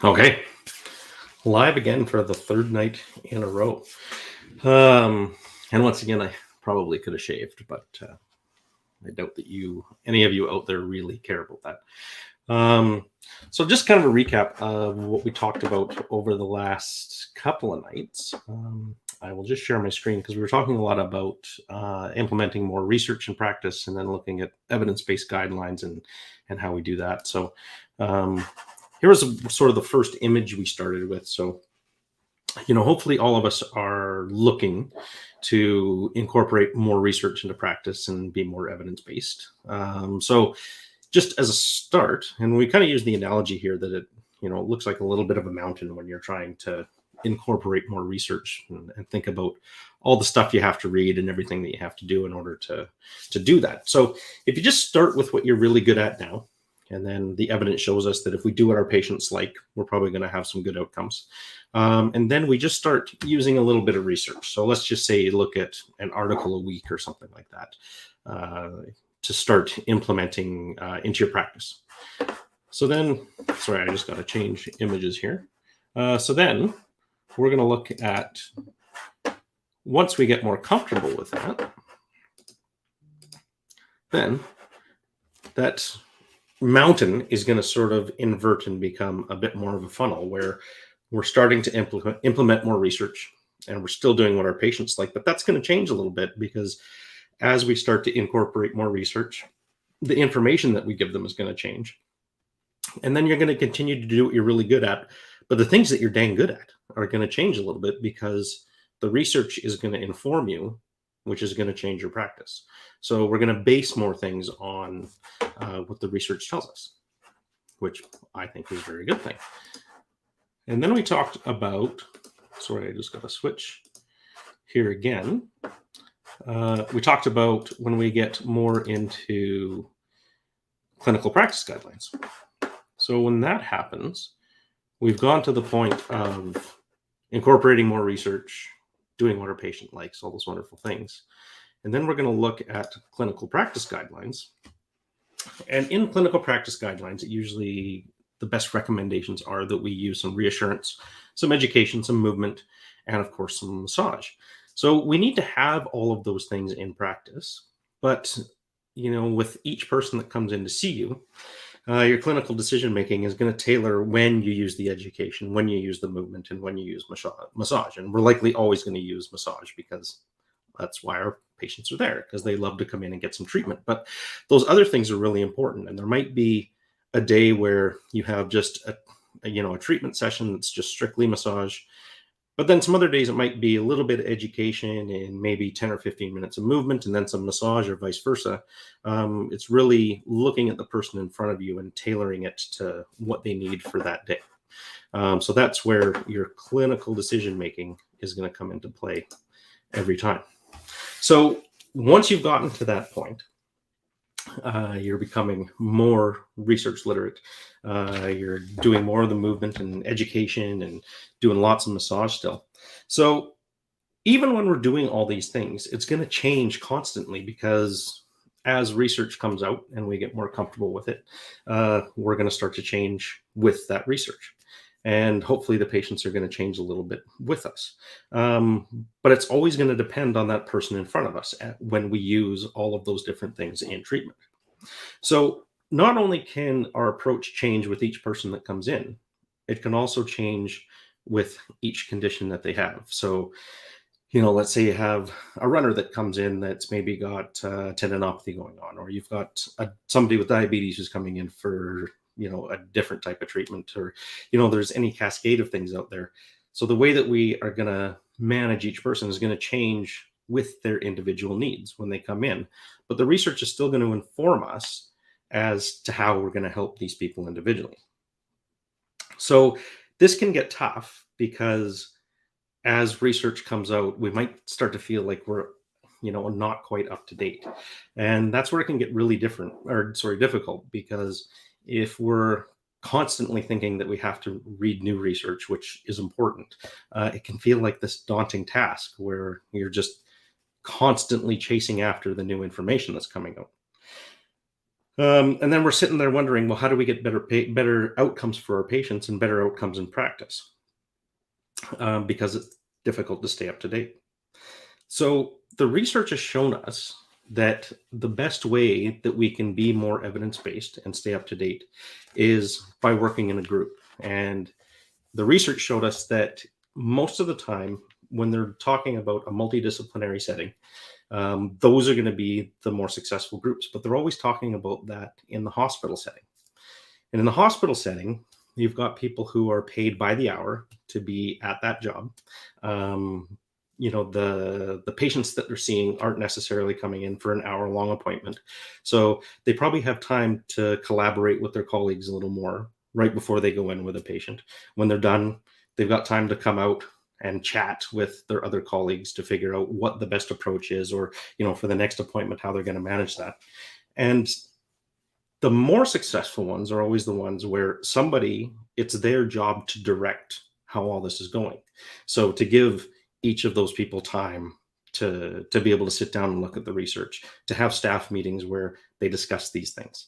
Okay, live again for the third night in a row. And once again, I probably could have shaved, but I doubt that any of you out there, really care about that. So, just kind of a recap of what we talked about over the last couple of nights. I will just share my screen because we were talking a lot about implementing more research and practice, and then looking at evidence-based guidelines and how we do that. So, here was sort of the first image we started with. So, hopefully all of us are looking to incorporate more research into practice and be more evidence-based. So just as a start, and we kind of use the analogy here that it looks like a little bit of a mountain when you're trying to incorporate more research and think about all the stuff you have to read and everything that you have to do in order to do that. So if you just start with what you're really good at now, and then the evidence shows us that if we do what our patients like, we're probably going to have some good outcomes. And then we just start using a little bit of research. So let's just say look at an article a week or something like that to start implementing into your practice. So then, sorry, I just got to change images here. So then we're going to look at, once we get more comfortable with that, then that mountain is going to sort of invert and become a bit more of a funnel where we're starting to implement more research, and we're still doing what our patients like, but that's going to change a little bit because as we start to incorporate more research, the information that we give them is going to change. And then you're going to continue to do what you're really good at, but the things that you're dang good at are going to change a little bit because the research is going to inform you, which is going to change your practice. So we're going to base more things on what the research tells us, which I think is a very good thing. And then we talked about, sorry, I just got to switch here again. We talked about when we get more into clinical practice guidelines. So when that happens, we've gone to the point of incorporating more research, doing what our patient likes, all those wonderful things. And then we're going to look at clinical practice guidelines. And in clinical practice guidelines, usually the best recommendations are that we use some reassurance, some education, some movement, and of course, some massage. So we need to have all of those things in practice. But, with each person that comes in to see you, your clinical decision making is going to tailor when you use the education, when you use the movement, and when you use massage. And we're likely always going to use massage because that's why our patients are there, because they love to come in and get some treatment. But those other things are really important. And there might be a day where you have just a treatment session that's just strictly massage. But then some other days it might be a little bit of education and maybe 10 or 15 minutes of movement and then some massage, or vice versa. It's really looking at the person in front of you and tailoring it to what they need for that day. So that's where your clinical decision making is going to come into play every time. So once you've gotten to that point, you're becoming more research literate. You're doing more of the movement and education and doing lots of massage still. So even when we're doing all these things, it's going to change constantly because as research comes out and we get more comfortable with it, we're going to start to change with that research. And hopefully the patients are going to change a little bit with us. But it's always going to depend on that person in front of us when we use all of those different things in treatment. So not only can our approach change with each person that comes in, it can also change with each condition that they have. So, let's say you have a runner that comes in that's maybe got tendinopathy going on, or you've got somebody with diabetes who's coming in for a different type of treatment, or there's any cascade of things out there. So the way that we are going to manage each person is going to change with their individual needs when they come in, but the research is still going to inform us as to how we're going to help these people individually. So this can get tough because as research comes out, we might start to feel like we're not quite up to date, and that's where it can get really difficult, because if we're constantly thinking that we have to read new research, which is important, it can feel like this daunting task where you're just constantly chasing after the new information that's coming out. And then we're sitting there wondering, well, how do we get better outcomes for our patients and better outcomes in practice? Because it's difficult to stay up to date. So the research has shown us that the best way that we can be more evidence based and stay up to date is by working in a group. And the research showed us that most of the time, when they're talking about a multidisciplinary setting, those are going to be the more successful groups. But they're always talking about that in the hospital setting. And in the hospital setting, you've got people who are paid by the hour to be at that job. Um, the patients that they're seeing aren't necessarily coming in for an hour long appointment, so they probably have time to collaborate with their colleagues a little more right before they go in with a patient. When they're done, they've got time to come out and chat with their other colleagues to figure out what the best approach is, or for the next appointment how they're going to manage that. And the more successful ones are always the ones where somebody, it's their job to direct how all this is going. So to give each of those people time to be able to sit down and look at the research, to have staff meetings where they discuss these things.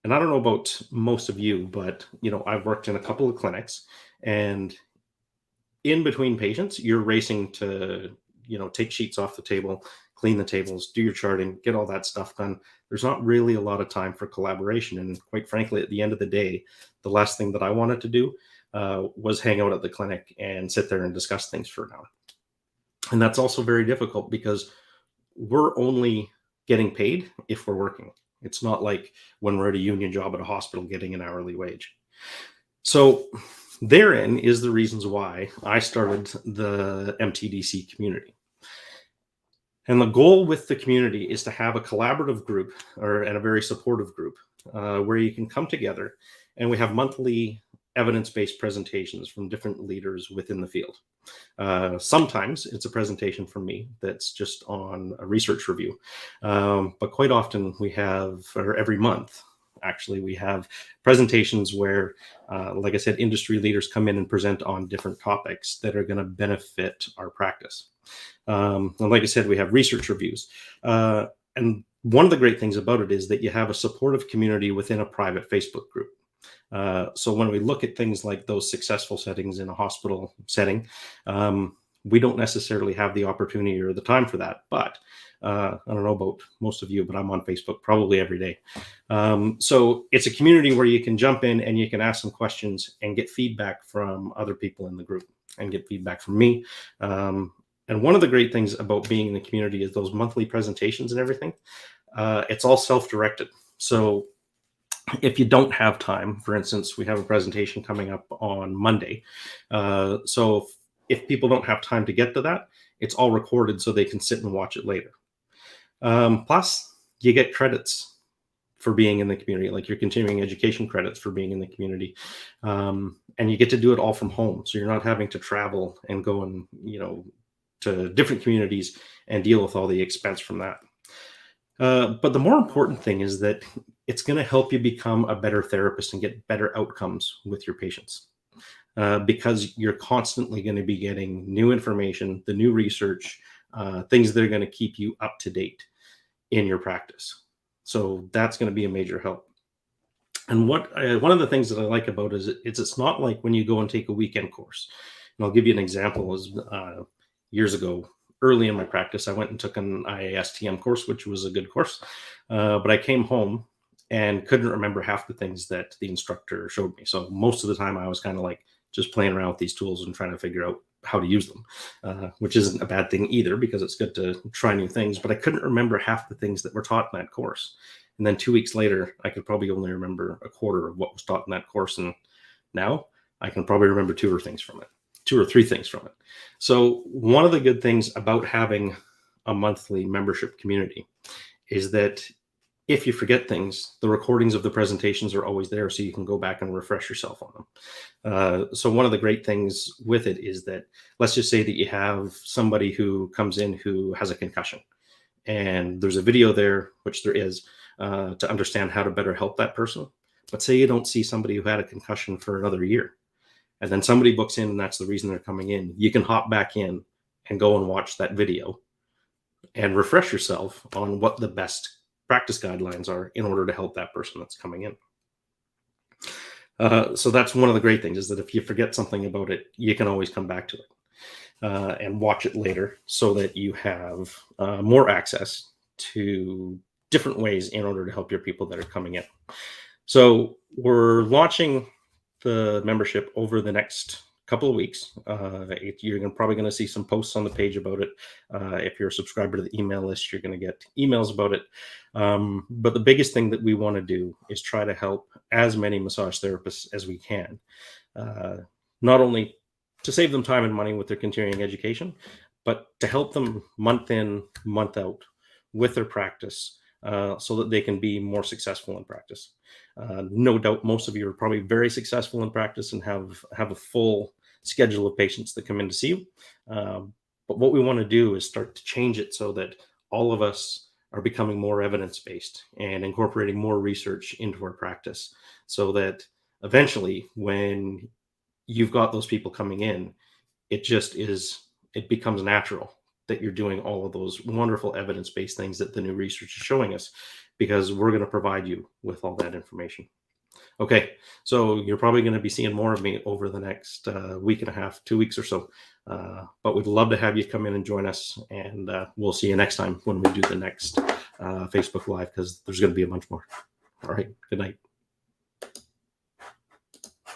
And I don't know about most of you, but I've worked in a couple of clinics, and in between patients, you're racing to take sheets off the table, clean the tables, do your charting, get all that stuff done. There's not really a lot of time for collaboration. And quite frankly, at the end of the day, the last thing that I wanted to do was hang out at the clinic and sit there and discuss things for an hour. And that's also very difficult because we're only getting paid if we're working. It's not like when we're at a union job at a hospital getting an hourly wage. So therein is the reasons why I started the MTDC community. And the goal with the community is to have a collaborative group and a very supportive group where you can come together, and we have monthly evidence-based presentations from different leaders within the field. Sometimes it's a presentation from me that's just on a research review. But quite often we have, or every month, actually, we have presentations where, like I said, industry leaders come in and present on different topics that are going to benefit our practice. And like I said, we have research reviews. And one of the great things about it is that you have a supportive community within a private Facebook group. So when we look at things like those successful settings in a hospital setting, we don't necessarily have the opportunity or the time for that. But I don't know about most of you, but I'm on Facebook probably every day. So it's a community where you can jump in and you can ask some questions and get feedback from other people in the group and get feedback from me. And one of the great things about being in the community is those monthly presentations and everything. It's all self-directed. So if you don't have time, for instance, we have a presentation coming up on Monday. So if people don't have time to get to that, it's all recorded so they can sit and watch it later. Plus, you get credits for being in the community, like your continuing education credits for being in the community. And you get to do it all from home. So you're not having to travel and go and, to different communities and deal with all the expense from that. But the more important thing is that it's going to help you become a better therapist and get better outcomes with your patients, because you're constantly going to be getting new information, the new research, things that are going to keep you up to date in your practice. So that's going to be a major help. And one of the things that I like about it is it's not like when you go and take a weekend course. And I'll give you an example. Years ago, early in my practice, I went and took an IASTM course, which was a good course. But I came home and couldn't remember half the things that the instructor showed me. So most of the time I was kind of like just playing around with these tools and trying to figure out how to use them, which isn't a bad thing either, because it's good to try new things. But I couldn't remember half the things that were taught in that course. And then 2 weeks later, I could probably only remember a quarter of what was taught in that course. And now I can probably remember 2 or 3 things from it. So one of the good things about having a monthly membership community is that if you forget things, the recordings of the presentations are always there, so you can go back and refresh yourself on them. So one of the great things with it is that, let's just say that you have somebody who comes in who has a concussion, and there's a video there, which there is, to understand how to better help that person. But say you don't see somebody who had a concussion for another year, and then somebody books in and that's the reason they're coming in. You can hop back in and go and watch that video and refresh yourself on what the best practice guidelines are in order to help that person that's coming in. So that's one of the great things, is that if you forget something about it, you can always come back to it and watch it later, so that you have more access to different ways in order to help your people that are coming in. So we're launching the membership over the next couple of weeks. You're probably going to see some posts on the page about it. If you're a subscriber to the email list, you're going to get emails about it. But the biggest thing that we want to do is try to help as many massage therapists as we can, not only to save them time and money with their continuing education, but to help them month in, month out with their practice, so that they can be more successful in practice. No doubt most of you are probably very successful in practice and have a full schedule of patients that come in to see you. But what we want to do is start to change it so that all of us are becoming more evidence-based and incorporating more research into our practice, so that eventually when you've got those people coming in, it becomes natural that you're doing all of those wonderful evidence-based things that the new research is showing us, because we're going to provide you with all that information. Okay, so you're probably going to be seeing more of me over the next week and a half, 2 weeks or so. But we'd love to have you come in and join us, and we'll see you next time when we do the next Facebook Live, because there's going to be a bunch more. All right, good night.